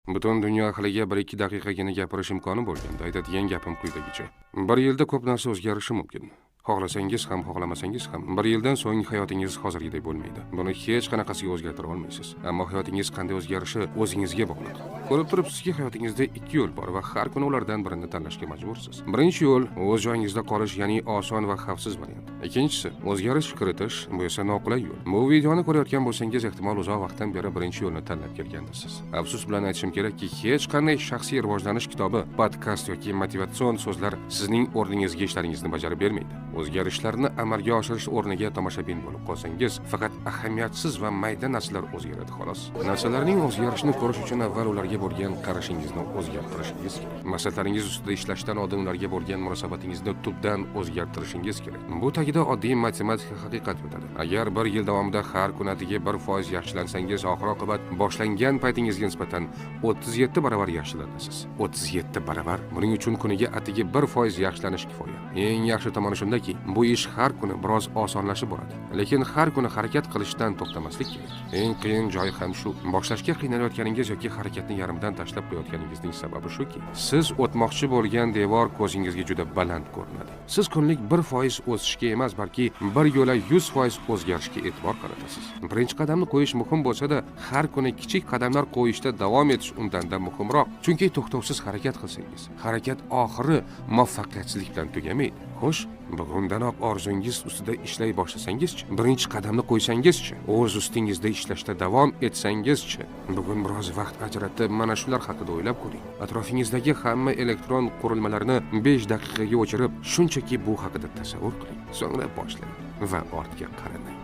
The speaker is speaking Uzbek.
Butun dunyo ahliga 1-2 daqiqagina gapirish imkoni bo'lganda aytadigan gapim quyidagicha. 1 yilda ko'p narsa o'zgarishi mumkin. Xohlasangiz ham, xohlamasangiz ham 1 yildan so'ng hayotingiz hozirgidek bo'lmaydi. Buni hech qanaqasiga o'zgartira olmaysiz. Ammo hayotingiz qanday o'zgarishi o'zingizga bog'liq. Ko'rib turibsizki, hayotingizda 2 yo'l bor va har kuni ulardan birini tanlashga majbursiz. Birinchi yo'l o'z joyingizda qolish, ya'ni oson va xavfsiz variant. Ikkinchisi o'zgarish kiritish, bu esa noqulay yo'l. Bu videoni ko'rayotgan bo'lsangiz, ehtimol uzoq vaqtdan beri birinchi yo'lni tanlab kelgandirsiz. Afsus bilan aytishim kerakki, hech qanday shaxsiy rivojlanish kitobi, podkast yoki motivatsion so'zlar sizning o'rningizga ishlaringizni bajarib bermaydi. O'zgarishlarni amalga oshirish o'rniga tomoshabin bo'lib qolsangiz, faqat ahamiyatsiz va mayda narsalar o'zgaradi xolos. Narsalarning o'zgarishini ko'rish uchun avval ularga bo'lgan qarashingizni o'zgartirishingiz kerak. Maqsadlaringiz ustida ishlashdan oldin ularga bo'lgan munosabatingizni tubdan o'zgartirishingiz kerak. Bu tagida oddiy matematika haqiqat yotadi. Agar 1 yil davomida har kun atigi 1% yaxshilansangiz, oxir-oqibat boshlangan paytingizga nisbatan 37 baravar yaxshilanasiz. 37 baravar. Buning uchun kuniga atigi 1% yaxshilanish kifoya. Eng yaxshi tomoni shundaki, bu ish har kuni biroz osonlashib boradi. Lekin har kuni harakat qilishdan to'xtamaslik kerak. Eng qiyin joyi ham shu. Boshlashga qiynalayotganingiz yoki harakatni yarimdan tashlab qo'yayotganingizning sababi shuki, siz o'tmoqchi bo'lgan devor ko'zingizga juda baland ko'rinadi. Siz kunlik 1% o'sishga emas, balki bir yo'la 100% o'zgarishga e'tibor qaratasiz. Birinchi qadamni qo'yish muhim bo'lsa-da, har kuni kichik qadamlar qo'yishda davom etish undan-da muhimroq. Chunki to'xtovsiz harakat qilsangiz, harakat oxiri muvaffaqiyatsizlik bilan tugamaydi. Xo'sh, bugundanoq orzungiz ustida ishlay boshlasangiz-chi, birinchi qadamni qo'ysangiz-chi, o'z ustingizda ishlashda davom etsangizchi, bugun biroz vaqt ajratib mana shular haqida o'ylab ko'ring. Atrofingizdagi hamma elektron qurilmalarni 5 daqiqaga o'chirib, shunchaki bu haqida tasavvur qiling. So'ngra boshlang va ortga qarang.